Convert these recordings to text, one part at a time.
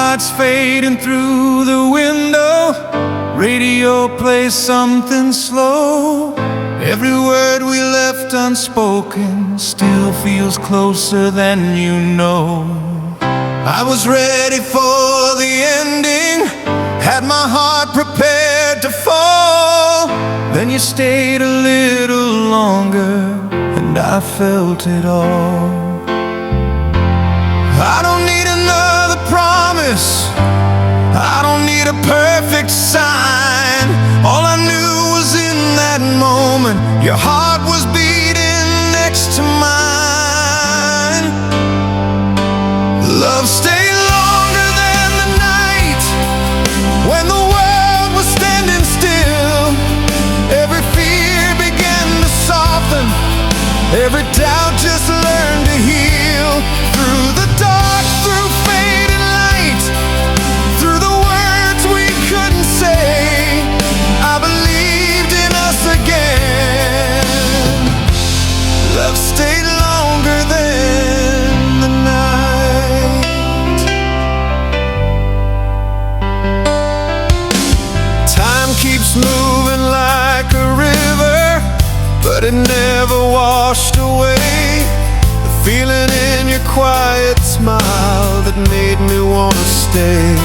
lights fading through the window. Radio plays something slow. Every word we left unspoken still feels closer than you know. I was ready for the ending, had my heart prepared to fall. Then you stayed a little longer, and I felt it all. I don't need another promise, I don't need a perfect sign. All I knew was in that moment, your heart was beating next to mine. Love stayed longer than the night, when the world was standing still. Every fear began to soften, every doubt just learned to heal. Through the dark, through fading light, through the words we couldn't say, I believed in us again. Love stayed longer than the night. Time keeps moving like a river, but it never washed away the feeling in your quiet smile that made me wanna stay.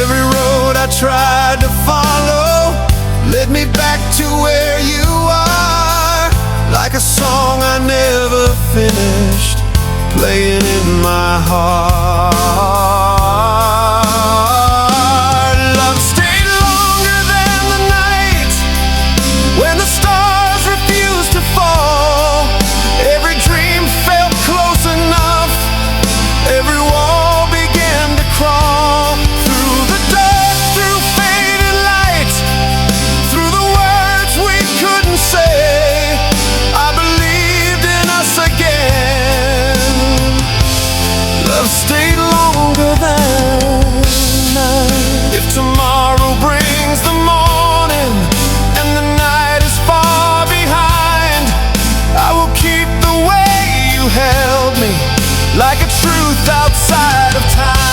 Every road I tried to follow led me back to where you are, like a song I never finished, playing in my heart. Love stayed longer than the night, when the stars refused to fall. Every dream felt close enough, every wall began to crawl. Through the dark, through fading light, through the words we couldn't say, I believed in us again. Love stayed longer than night. If tomorrow brings the morning and the night is far behind, I will keep the way you held me, like a truth outside of time.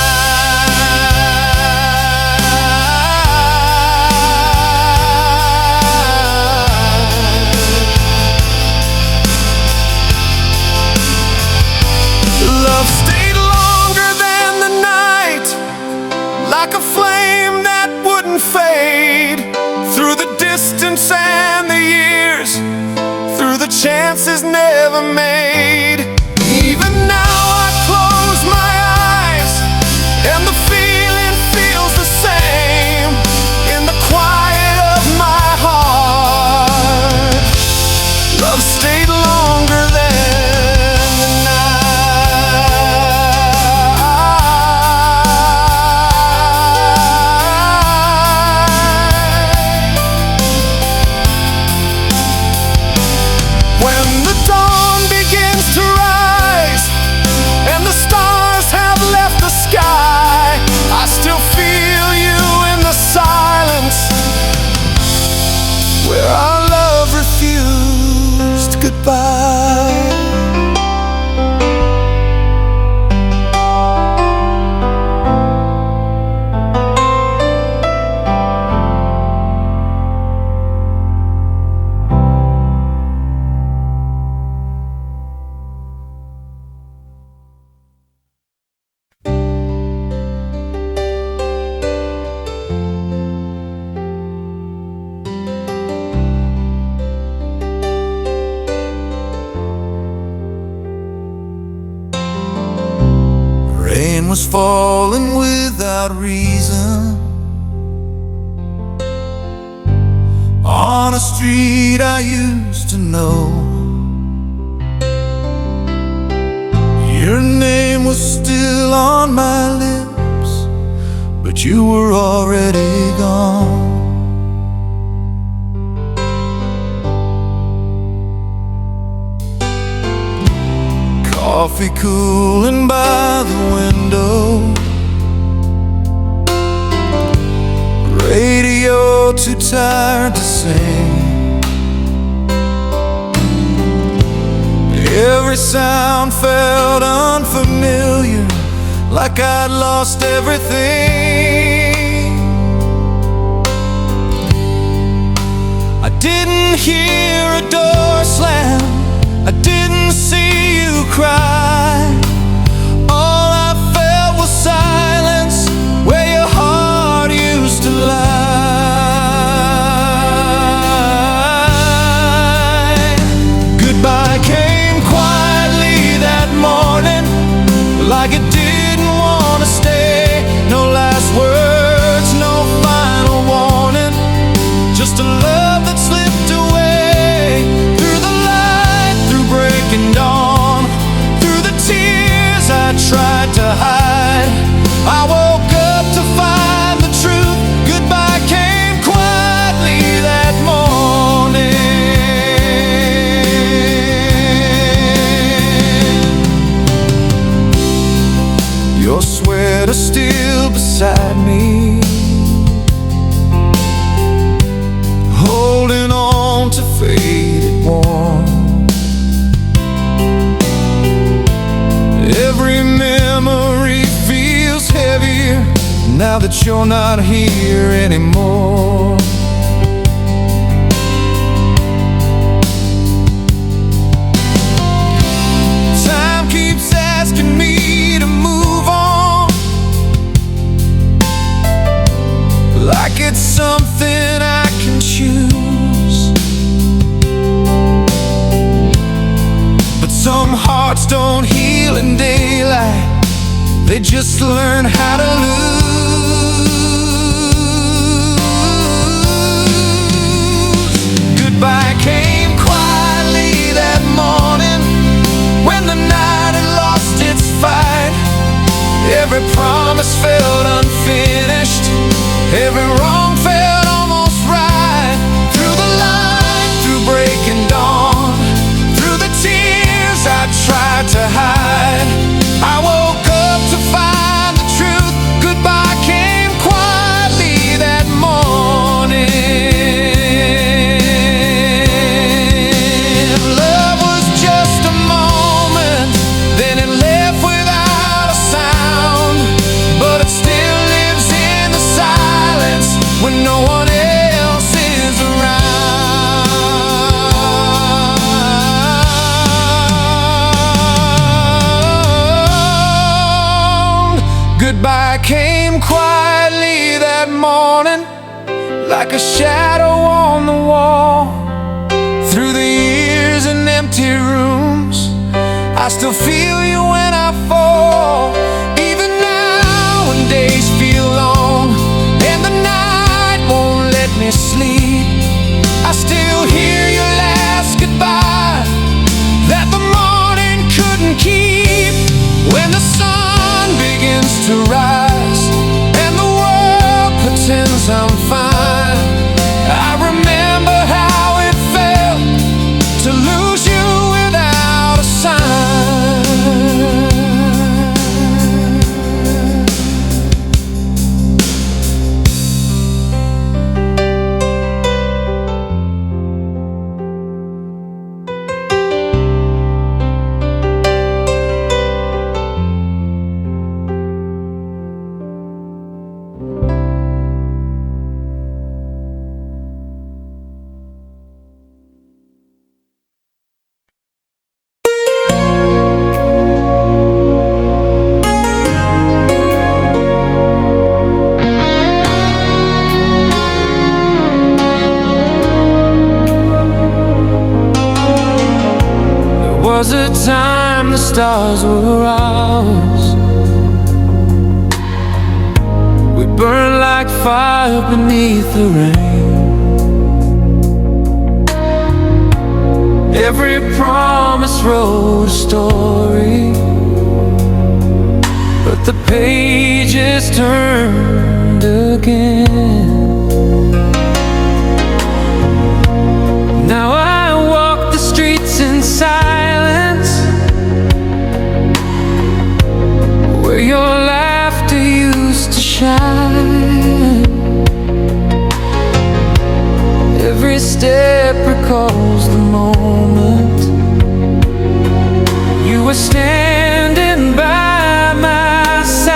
Love stayed longer than the night, like a flame that wouldn't fade. Through the distance and the years, through the chances never made. Even now I close my eyes, and the feeling feels the same in the quiet of my heart. Love stayed longer than the night. When the dawn begins to rise and the stars have left the sky, I still feel you in the silence, where our love refused goodbye. Rain was falling without reason on a street I used to know. Your name was still on my lips, but you were already gone. Coffee cooling by the window, radio too tired to sing. Every sound felt unfamiliar, like I'd lost everything. I didn't hear a door slam, I didn't see you cry. All I felt was silence where your heart used to lie. Goodbye came quietly that morning, like it didn't want to stay. No last words, no final warning, just a love that slipped away. Through the light, through breaking dawn, through the tears I tried to hide, I woke up to find the truth. Goodbye came quietly that morning. Your sweater still beside me, holding on to faded warmth. Every memory feels heavier now that you're not here anymore. Time keeps asking me to move on, like it's something I can choose. But some hearts don't heal in daylight, they just learn how to lose. Goodbye came quietly that morning, when the night had lost its fight. Every promise felt unfinished, every wrong felt almost right. Through the light, through breaking dawn, through the tears I tried to hide, I woke up to find the truth. Goodbye came quietly that morning. Love was just a moment, then it left without a sound, but it still lives in the silence when no one else is around. Goodbye came quietly that morning, like a shadow on the wall. Through the years and empty rooms, I still feel you when I fall. Even now when days feel long and the night won't let me sleep, I still hear your last goodbye that the morning couldn't keep. When the sun begins to rise and the world pretends I'm fine, I remember how it felt to lose you without a sign. Was a time the stars were ours, we burned like fire beneath the rain. Every promise wrote a story, but the pages turned again. Now I walk the streets in silence, where your laughter used to shine. Every step recalls the moment you were standing by my side.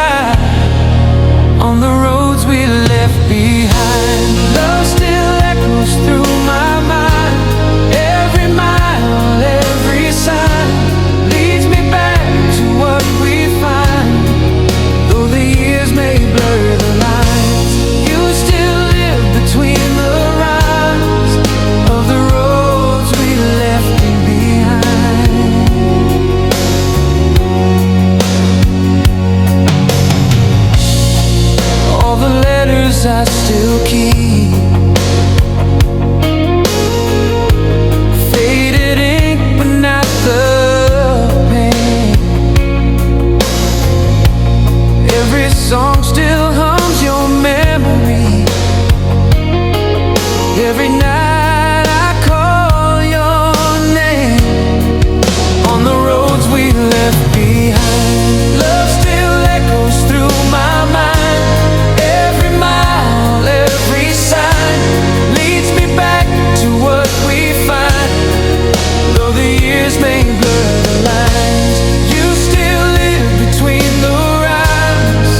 memories I still keep. Faded ink, but not the pain. Every song still hums your memory. Every night I call your name. On the roads we left behind, love still echoes through my mind. Every mile, every sign leads me back to what we find. Though the years may blur the lines, you still live between the rhymes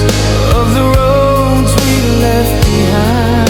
of the roads we left behind.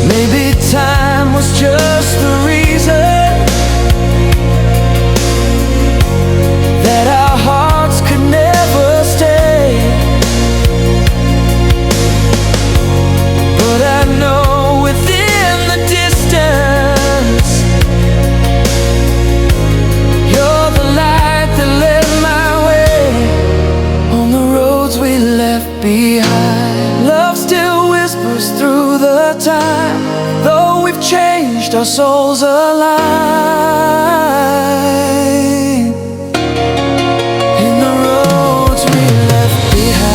Maybe time was just the reason that our hearts could never stay. But I know within the distance, you're the light that led my way on the roads we left behind. Love still whispers through the time, though we've changed, our souls align in the roads we left behind.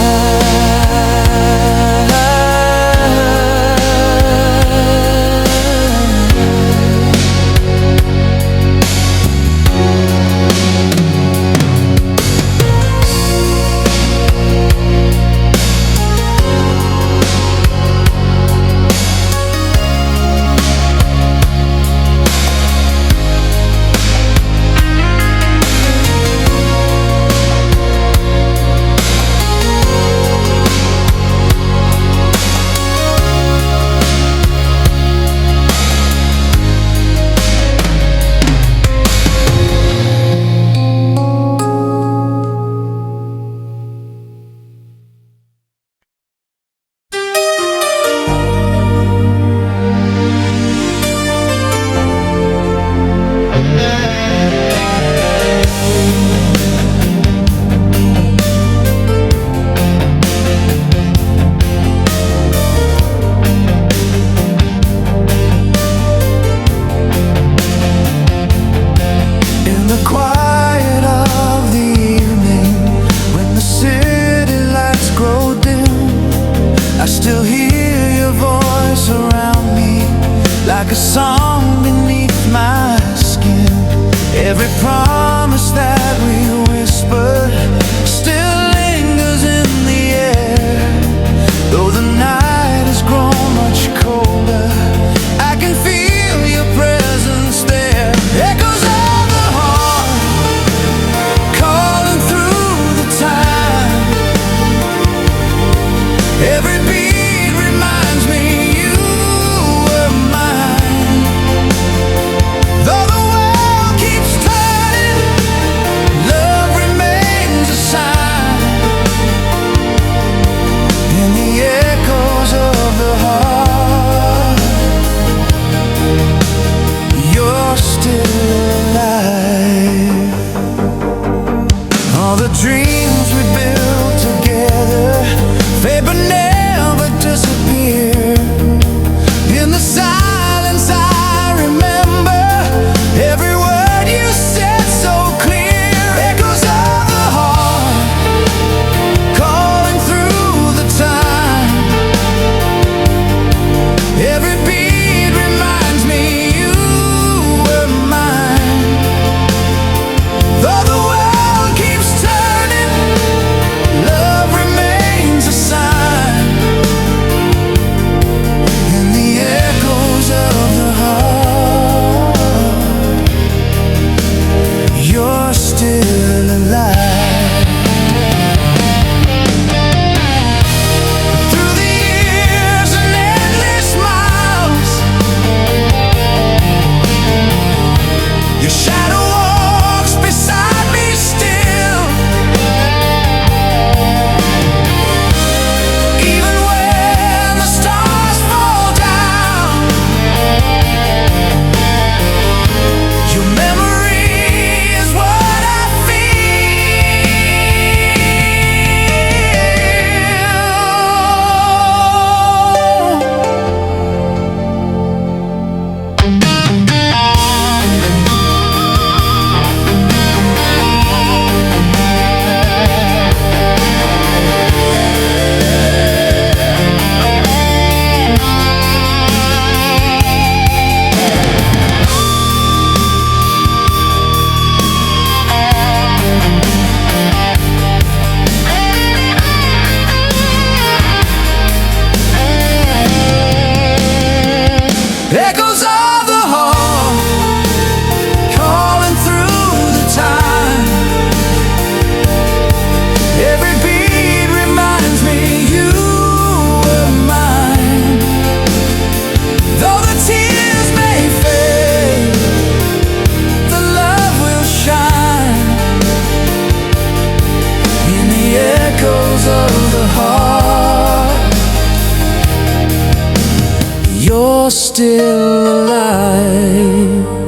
you're still alive.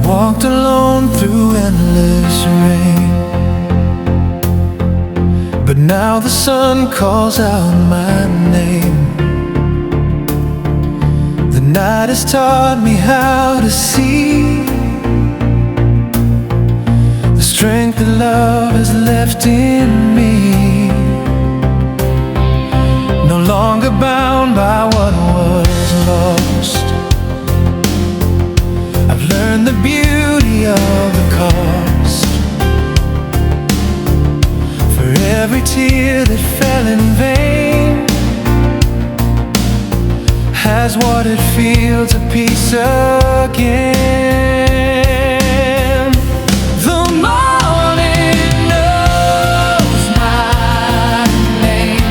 Walked alone through endless rain, but now the sun calls out my name. The night has taught me how to see the strength that love has left in me. No longer bound by what was lost, I've learned the beauty of the cost. For every tear that fell in vain has what it feels to peace again. The morning knows my name.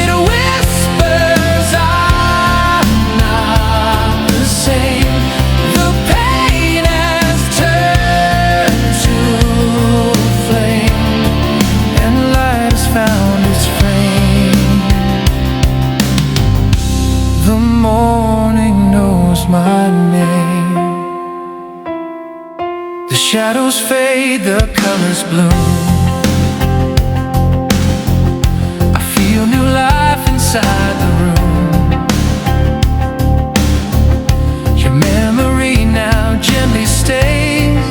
It whispers I'm not the same. The pain has turned to flame, and light has found its frame. The morning knows my name. The shadows fade, the colors bloom. I feel new life inside the room. Your memory now gently stays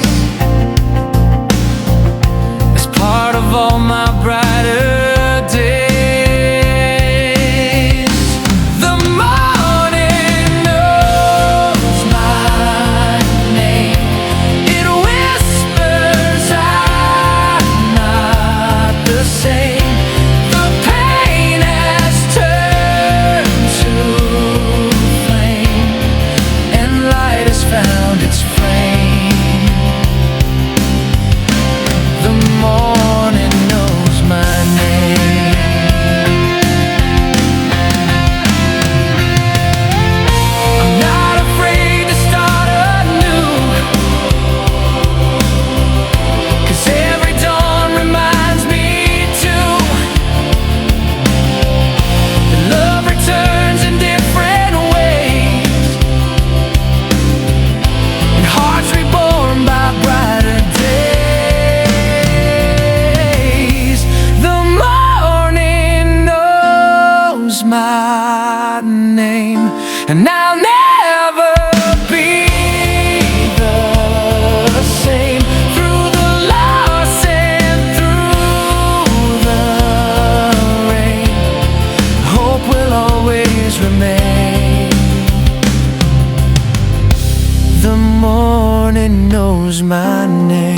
as part of all my brighter days. The morning knows my name. It whispers I'm not the same. The pain has turned to flame, and light has found its frame. The morning knows my name. I'm not afraid to start anew, 'cause every dawn reminds me too that love returns in different ways, and hearts reborn by brighter days. The morning knows my name, and I'll never be the same. Through the loss and through the rain, hope will always remain. The morning knows my name.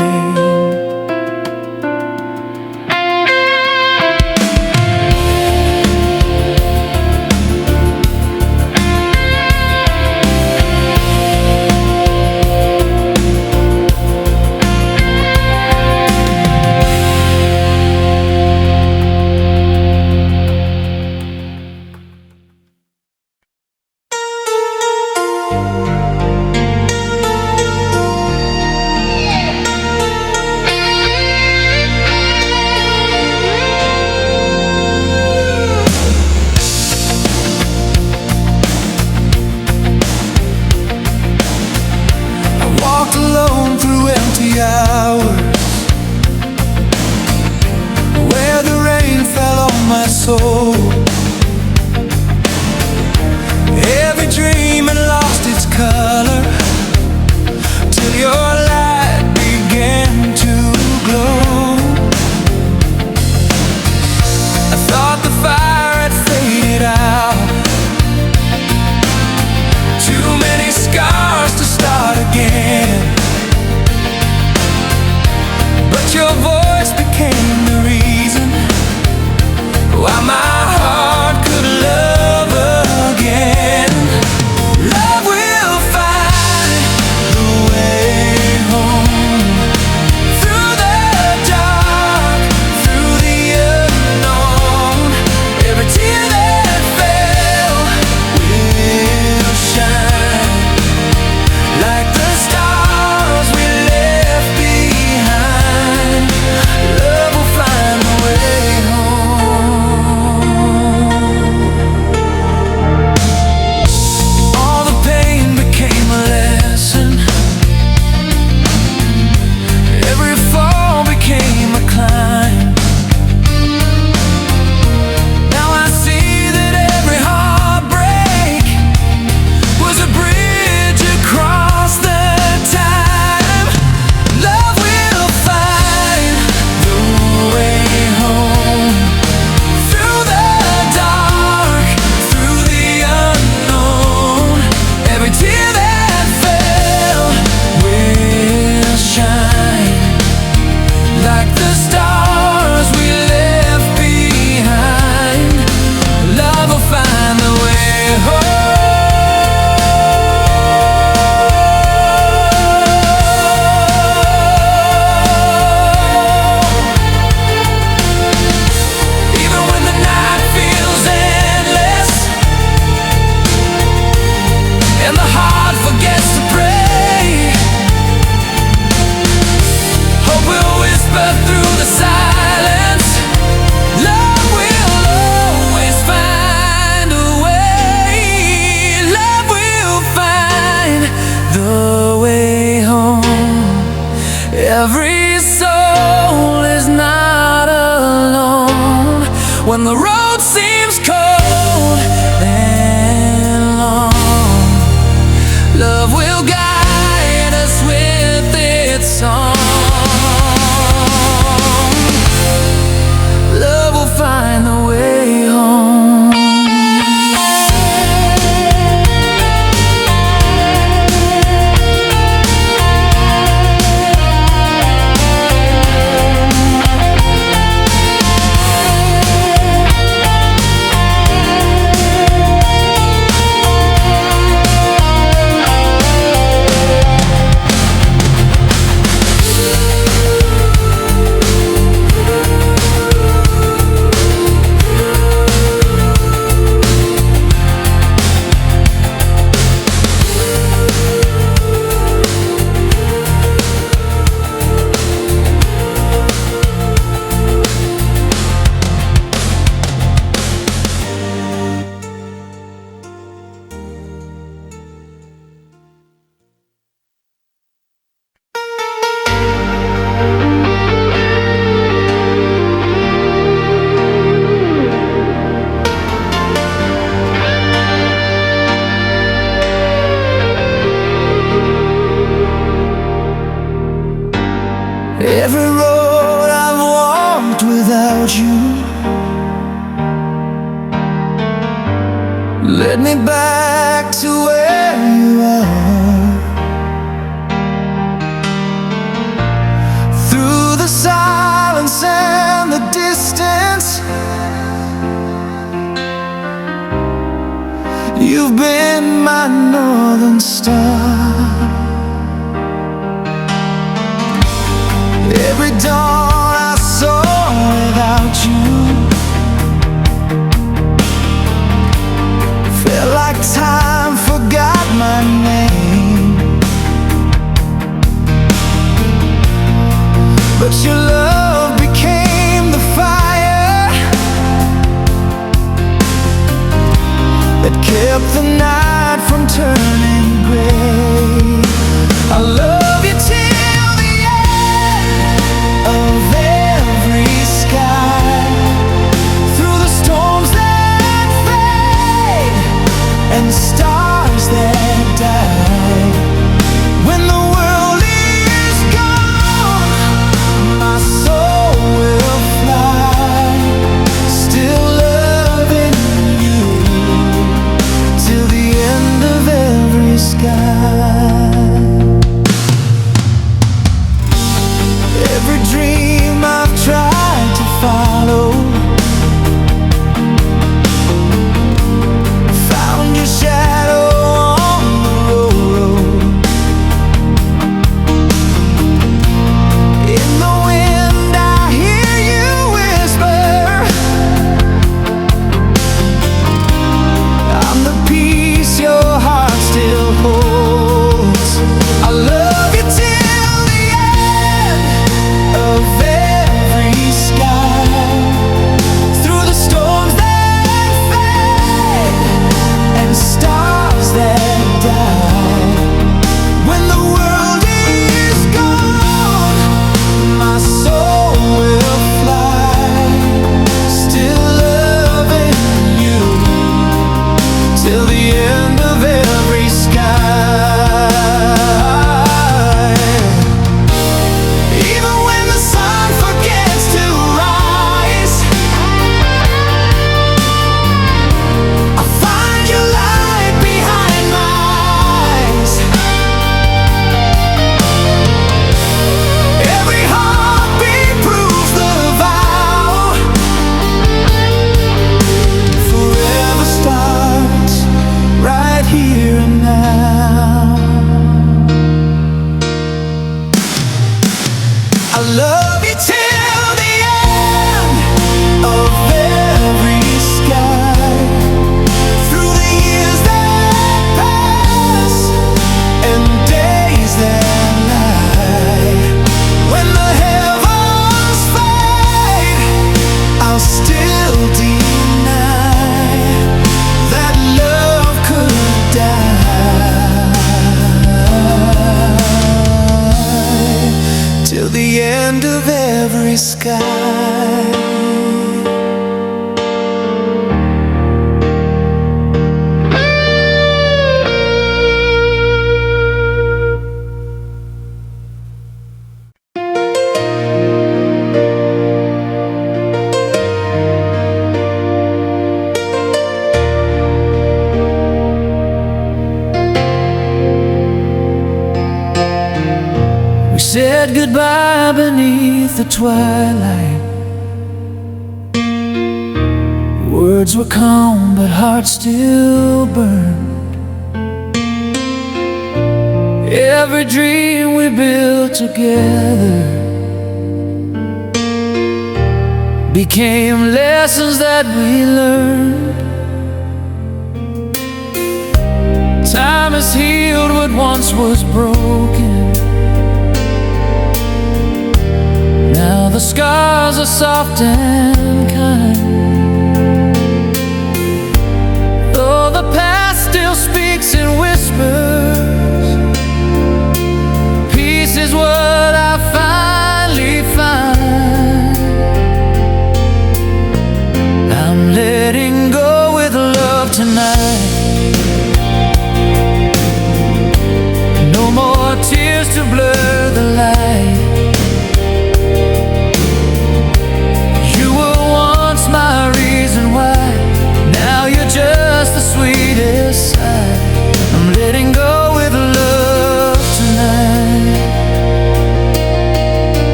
led me back to where you are. Through the silence and the distance, you've been my northern star. Every dawn I saw without you felt like time forgot my name. But your love became the fire that kept the night from turning gray. I love you till the end of every sky, through the storms that fade and stars that die. When the world is gone, my soul will fly, still loving you till the end of every sky. Every dream I've tried to follow found your shadow on the road. In the wind I hear you whisper, I'm the peace your heart still holds. I love you till the end of every sky, through the storms that fade and stars that die. When the world is gone, my soul will fly, still loving you till the end of every sky. Even when the sun forgets to rise, I find your light behind my eyes. Every heartbeat proves the vow, forever starts right here and now. I love you till the end of every sky, through the years that pass and days that lie. When the heavens fade, I'll still deny that love could die till the end of every sky. We said goodbye beneath the twilight. Words were calm, but hearts still burned. Every dream we built together became lessons that we learned. Time has healed what once was broken. Now the scars are soft and kind. Though the past still speaks in whispers, peace is what I finally find. I'm letting go with love tonight. No more tears to blur the light. You were once my reason why. Now you're just the sweet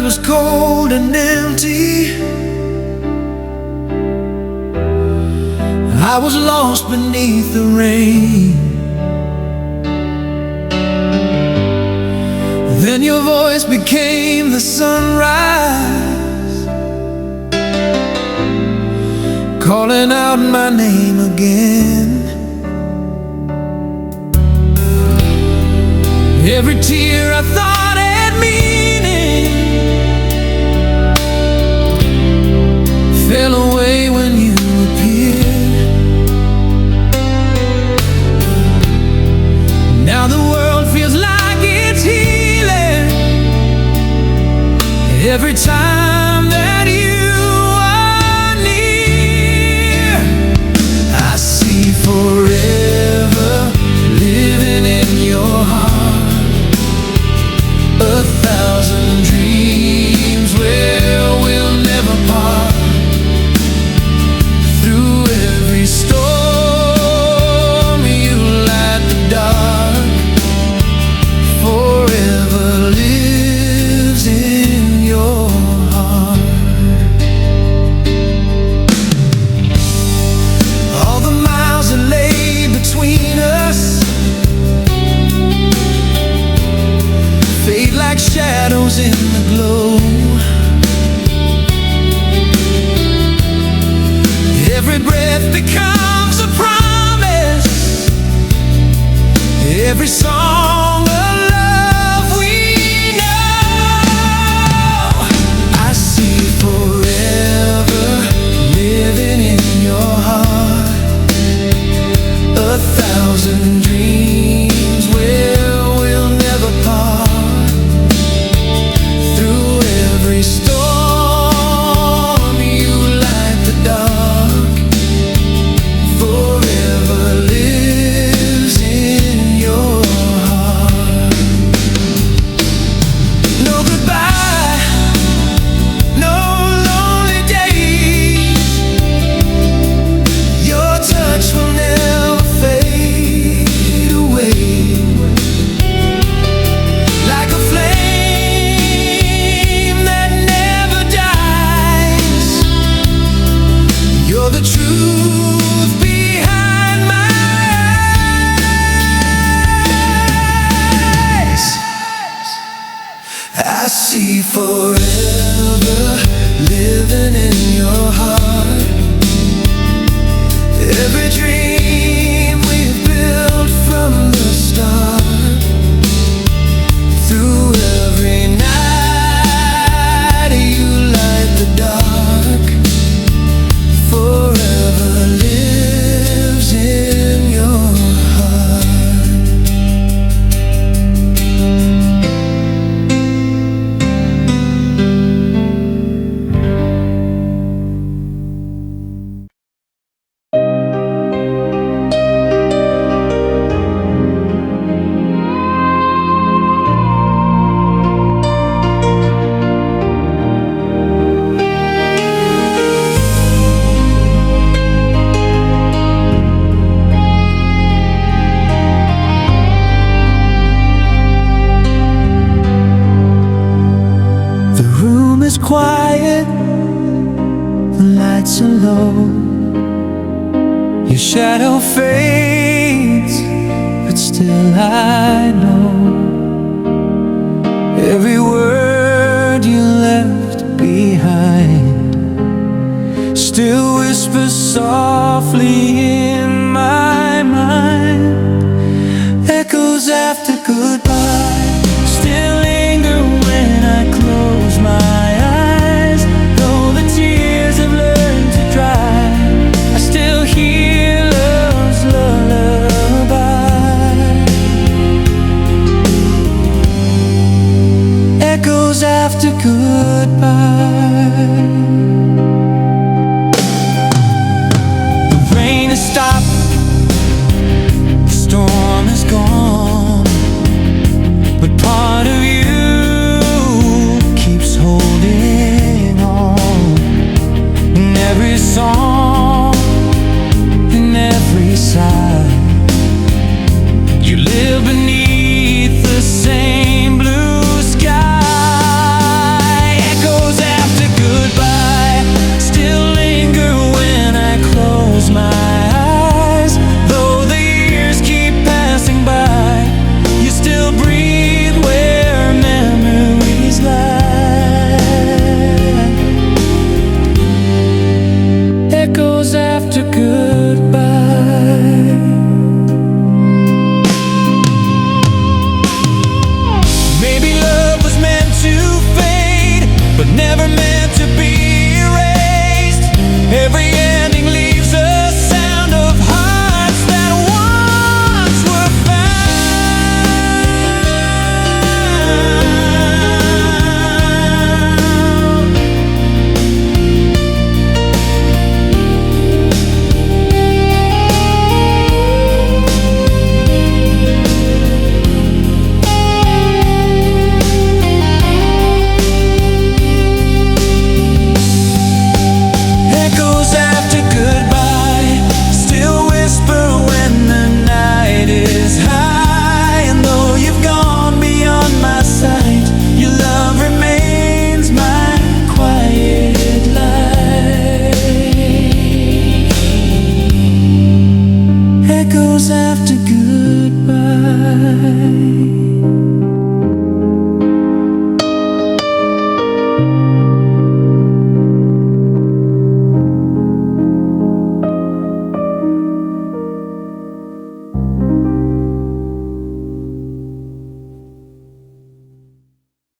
world was cold and empty. I was lost beneath the rain. Then your voice became the sunrise, calling out my name again. Every tear I thought had meaning fell away when you appeared. Now the world feels like it's healing every time that you are near. I see forever living in your heart, 1,000 dreams where we'll never part. Through every storm you light the dark, forever lives in your heart. All the miles that lay between us fade like shadows in the glow. Every breath becomes a promise, every song a love we know. I see forever living in your heart, 1,000 dreams where we'll never part. Through every storm you light the dark, forever lives in your heart. No goodbye, no lonely days, your touch will never fade away. Like a flame that never dies, you're the truth behind my eyes. I see forever living in your heart, every dream we've built from the start. Through every night you light the dark, forever lives in your heart. The room is quiet, the lights are low, your shadow fades, but still I know every word you left behind still whispers softly in my mind. Echoes after goodbye still linger when I close my eyes. Though the tears have learned to dry, I still hear love's lullaby. Echoes after goodbye.